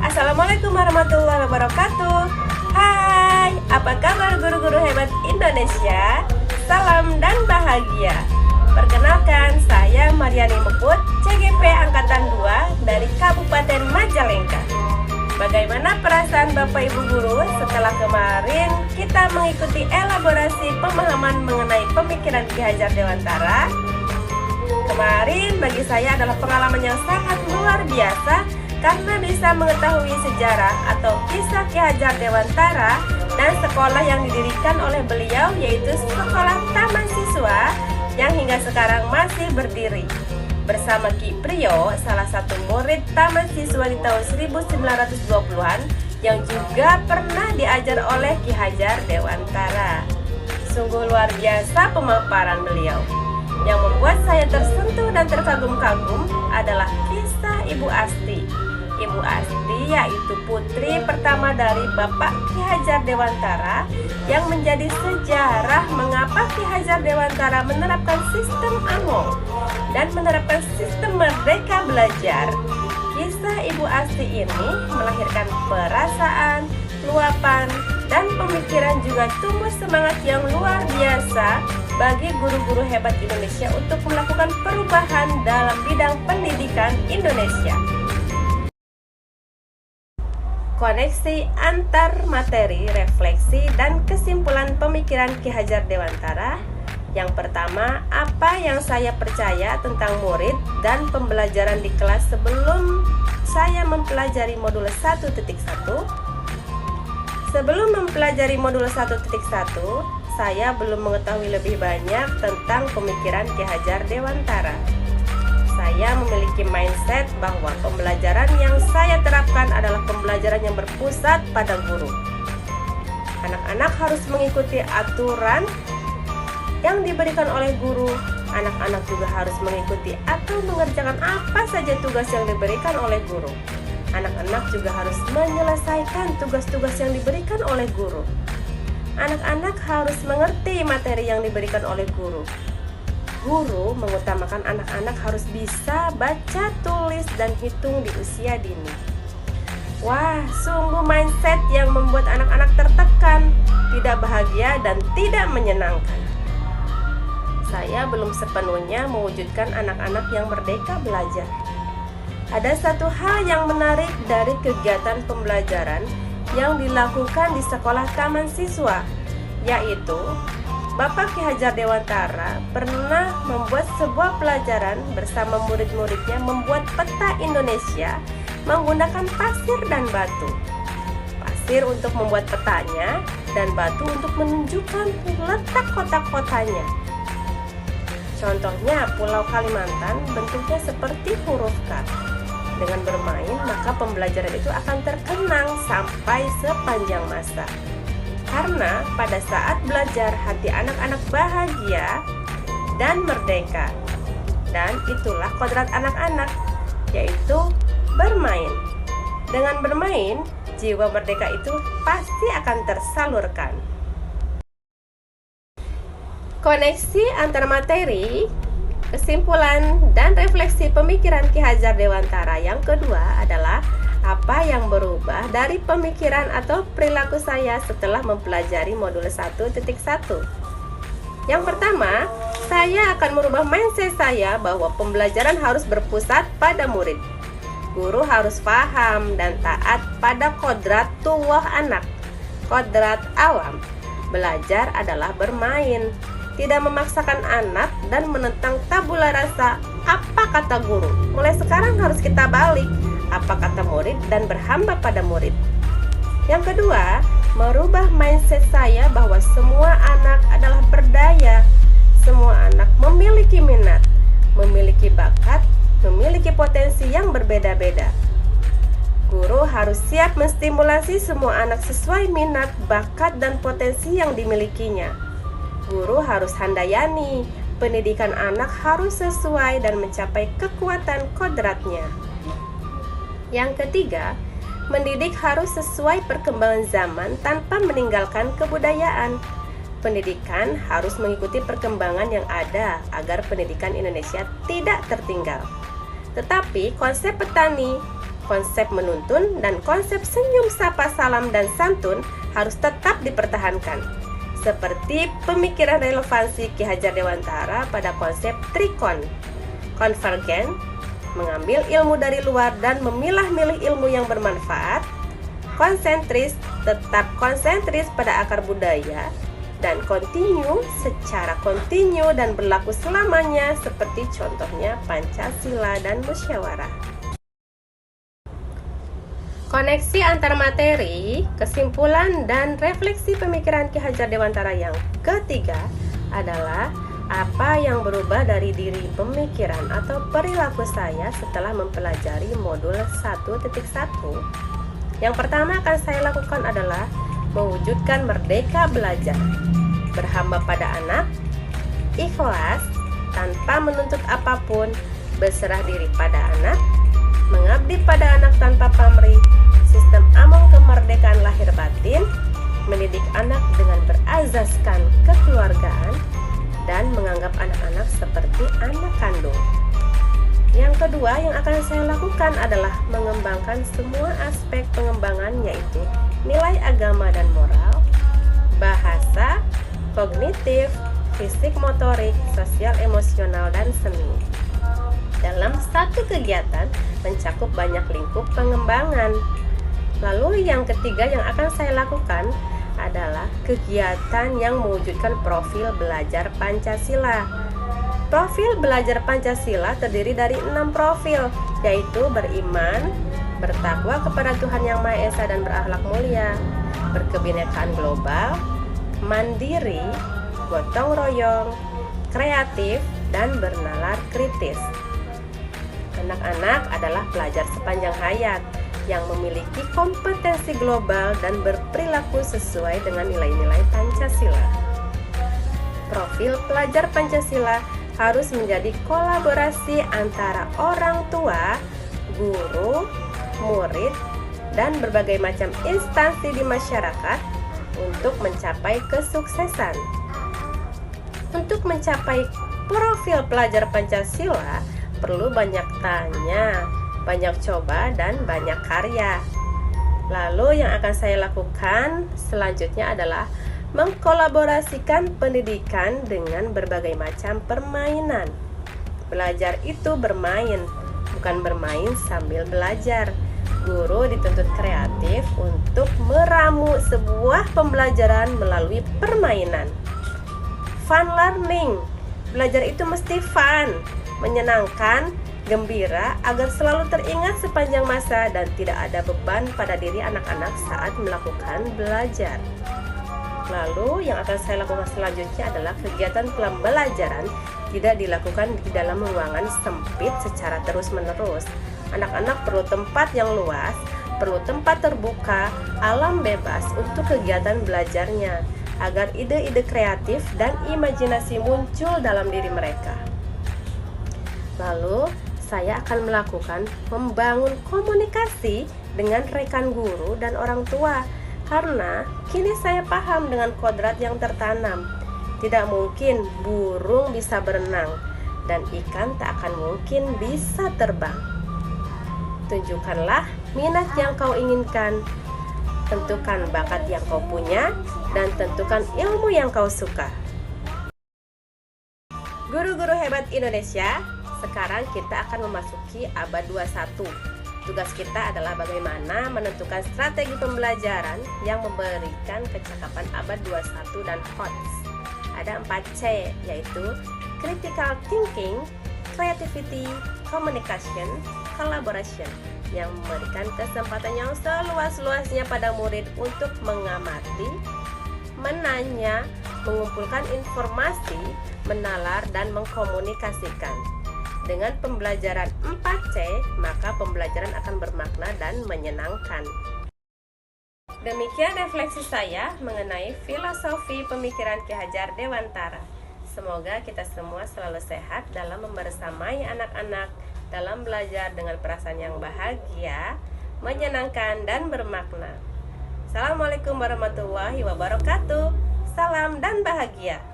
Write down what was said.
Assalamualaikum warahmatullahi wabarakatuh. Hai, apa kabar guru-guru hebat Indonesia? Salam dan bahagia. Perkenalkan, saya Mariani Meput, CGP Angkatan 2 dari Kabupaten Majalengka. Bagaimana perasaan Bapak Ibu Guru setelah kemarin kita mengikuti elaborasi pemahaman mengenai pemikiran Ki Hajar Dewantara? Kemarin bagi saya adalah pengalaman yang sangat luar biasa karena bisa mengetahui sejarah atau kisah Ki Hajar Dewantara dan sekolah yang didirikan oleh beliau, yaitu Sekolah Taman Siswa yang hingga sekarang masih berdiri. Bersama Ki Priyo, salah satu murid Taman Siswa di tahun 1920-an yang juga pernah diajar oleh Ki Hajar Dewantara. Sungguh luar biasa pemaparan beliau. Yang membuat saya tersentuh dan terkagum-kagum adalah kisah Ibu Asti. Ibu Asti yaitu putri pertama dari Bapak Ki Hajar Dewantara yang menjadi sejarah mengapa Ki Hajar Dewantara menerapkan sistem Angong dan menerapkan sistem Merdeka Belajar. Kisah Ibu Asti ini melahirkan perasaan, luapan, dan pemikiran, juga tumbuh semangat yang luar biasa bagi guru-guru hebat Indonesia untuk melakukan perubahan dalam bidang pendidikan Indonesia. Koneksi antar materi, refleksi, dan kesimpulan pemikiran Ki Hajar Dewantara. Yang pertama, apa yang saya percaya tentang murid dan pembelajaran di kelas sebelum saya mempelajari modul 1.1. Sebelum mempelajari modul 1.1, saya belum mengetahui lebih banyak tentang pemikiran Ki Hajar Dewantara. Saya memiliki mindset bahwa pembelajaran yang saya terapkan adalah pembelajaran yang berpusat pada guru. Anak-anak harus mengikuti aturan yang diberikan oleh guru. Anak-anak juga harus mengikuti atau mengerjakan apa saja tugas yang diberikan oleh guru. Anak-anak juga harus menyelesaikan tugas-tugas yang diberikan oleh guru. Anak-anak harus mengerti materi yang diberikan oleh guru. Guru mengutamakan anak-anak harus bisa baca, tulis, dan hitung di usia dini. Wah, sungguh mindset yang membuat anak-anak tertekan, tidak bahagia, dan tidak menyenangkan. Saya belum sepenuhnya mewujudkan anak-anak yang merdeka belajar. Ada satu hal yang menarik dari kegiatan pembelajaran yang dilakukan di Sekolah Taman Siswa, yaitu Bapak Ki Hajar Dewantara pernah membuat sebuah pelajaran bersama murid-muridnya membuat peta Indonesia menggunakan pasir dan batu. Pasir untuk membuat petanya dan batu untuk menunjukkan letak kota-kotanya. Contohnya Pulau Kalimantan bentuknya seperti huruf K. Dengan bermain, maka pembelajaran itu akan terkenang sampai sepanjang masa. Karena pada saat belajar hati anak-anak bahagia dan merdeka. Dan itulah kodrat anak-anak, yaitu bermain. Dengan bermain, jiwa merdeka itu pasti akan tersalurkan. Koneksi antar materi, kesimpulan, dan refleksi pemikiran Ki Hajar Dewantara yang kedua adalah apa yang berubah dari pemikiran atau perilaku saya setelah mempelajari modul 1.1. Yang pertama, saya akan merubah mindset saya bahwa pembelajaran harus berpusat pada murid. Guru harus paham dan taat pada kodrat tuwuh anak, kodrat awam. Belajar adalah bermain, tidak memaksakan anak dan menentang tabula rasa apa kata guru. Mulai sekarang harus kita balik apa kata murid dan berhamba pada murid. Yang kedua, merubah mindset saya bahwa semua anak adalah berdaya. Semua anak memiliki minat, memiliki bakat, memiliki potensi yang berbeda-beda. Guru harus siap menstimulasi semua anak sesuai minat, bakat, dan potensi yang dimilikinya. Guru harus handayani, pendidikan anak harus sesuai dan mencapai kekuatan kodratnya. Yang ketiga, mendidik harus sesuai perkembangan zaman tanpa meninggalkan kebudayaan. Pendidikan harus mengikuti perkembangan yang ada agar pendidikan Indonesia tidak tertinggal. Tetapi konsep petani Konsep menuntun dan konsep senyum, sapa, salam, dan santun harus tetap dipertahankan. Seperti pemikiran relevansi Ki Hajar Dewantara pada konsep trikon, konvergen, mengambil ilmu dari luar dan memilah-milih ilmu yang bermanfaat, konsentris, tetap konsentris pada akar budaya, dan kontinu, secara kontinu dan berlaku selamanya seperti contohnya Pancasila dan musyawarah. Koneksi antar materi, kesimpulan, dan refleksi pemikiran Ki Hajar Dewantara yang ketiga adalah apa yang berubah dari diri, pemikiran, atau perilaku saya setelah mempelajari modul 1.1. Yang pertama akan saya lakukan adalah mewujudkan merdeka belajar, berhamba pada anak, ikhlas, tanpa menuntut apapun, berserah diri pada anak, mengabdi pada anak tanpa pamrih, sistem among kemerdekaan lahir batin, mendidik anak dengan berazaskan kekeluargaan, dan menganggap anak-anak seperti anak kandung. Yang kedua yang akan saya lakukan adalah mengembangkan semua aspek pengembangan, yaitu nilai agama dan moral, bahasa, kognitif, fisik motorik, sosial emosional, dan seni. Dalam satu kegiatan mencakup banyak lingkup pengembangan. Lalu yang ketiga yang akan saya lakukan adalah kegiatan yang mewujudkan profil belajar Pancasila. Profil belajar Pancasila terdiri dari 6 profil, yaitu beriman, bertakwa kepada Tuhan Yang Maha Esa dan berakhlak mulia, berkebinekaan global, mandiri, gotong royong, kreatif, dan bernalar kritis. Anak-anak adalah pelajar sepanjang hayat yang memiliki kompetensi global dan berperilaku sesuai dengan nilai-nilai Pancasila. Profil pelajar Pancasila harus menjadi kolaborasi antara orang tua, guru, murid, dan berbagai macam instansi di masyarakat untuk mencapai kesuksesan. Untuk mencapai profil pelajar Pancasila perlu banyak tanya, banyak coba, dan banyak karya. Lalu yang akan saya lakukan selanjutnya adalah mengkolaborasikan pendidikan dengan berbagai macam permainan. Belajar itu bermain, bukan bermain sambil belajar. Guru dituntut kreatif untuk meramu sebuah pembelajaran melalui permainan. Fun learning, belajar itu mesti fun, menyenangkan, gembira, agar selalu teringat sepanjang masa dan tidak ada beban pada diri anak-anak saat melakukan belajar. Lalu yang akan saya lakukan selanjutnya adalah kegiatan pembelajaran tidak dilakukan di dalam ruangan sempit secara terus-menerus. Anak-anak perlu tempat yang luas, perlu tempat terbuka, alam bebas untuk kegiatan belajarnya, agar ide-ide kreatif dan imajinasi muncul dalam diri mereka. Lalu saya akan melakukan membangun komunikasi dengan rekan guru dan orang tua, karena kini saya paham dengan kodrat yang tertanam. Tidak mungkin burung bisa berenang dan ikan tak akan mungkin bisa terbang. Tunjukkanlah minat yang kau inginkan, tentukan bakat yang kau punya, dan tentukan ilmu yang kau suka. Guru-guru hebat Indonesia, sekarang kita akan memasuki abad 21. Tugas kita adalah bagaimana menentukan strategi pembelajaran yang memberikan kecakapan abad 21 dan HOTS. Ada 4C, yaitu critical thinking, creativity, communication, collaboration, yang memberikan kesempatan yang seluas-luasnya pada murid untuk mengamati, menanya, mengumpulkan informasi, menalar, dan mengkomunikasikan. Dengan pembelajaran 4C, maka pembelajaran akan bermakna dan menyenangkan. Demikian refleksi saya mengenai filosofi pemikiran Ki Hajar Dewantara. Semoga kita semua selalu sehat dalam membersamai anak-anak, dalam belajar dengan perasaan yang bahagia, menyenangkan, dan bermakna. Assalamualaikum warahmatullahi wabarakatuh. Salam dan bahagia.